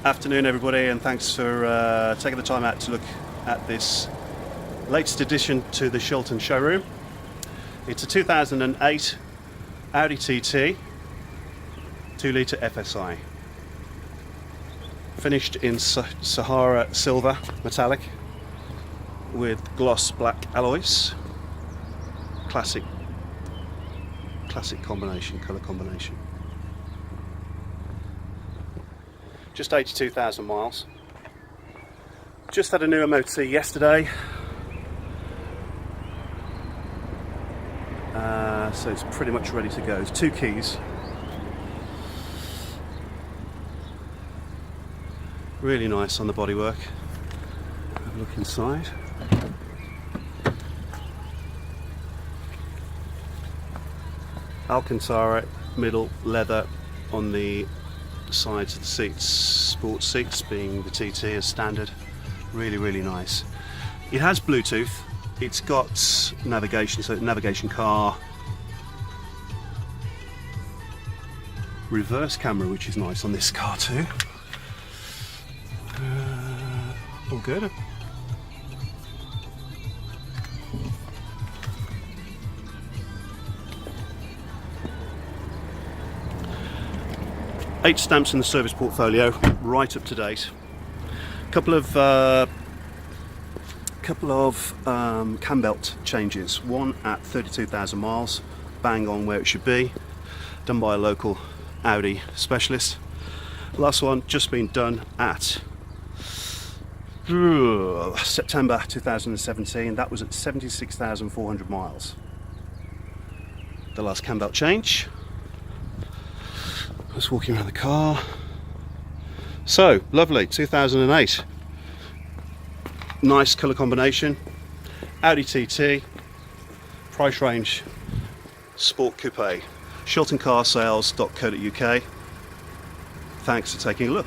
Afternoon everybody, and thanks for taking the time out to look at this latest addition to the Shilton showroom. It's a 2008 Audi TT 2-litre FSI, finished in Sahara silver metallic with gloss black alloys. Classic combination, colour combination. Just 82,000 miles. Just had a new MOT yesterday, so it's pretty much ready to go. It's 2 keys. Really nice on the bodywork. Have a look inside. Alcantara middle leather on the sides of the seats, sports seats being the TT as standard. Really nice. It has Bluetooth, it's got navigation, so navigation car, reverse camera, which is nice on this car too. All good. Eight stamps in the service portfolio, right up to date. Couple of cam belt changes. One at 32,000 miles, bang on where it should be, done by a local Audi specialist. Last one just been done at September 2017. That was at 76,400 miles. The last cam belt change. Just walking around the car. So lovely, 2008. Nice colour combination. Audi TT. Price range Sport Coupe. ShiltonCarsales.co.uk. Thanks for taking a look.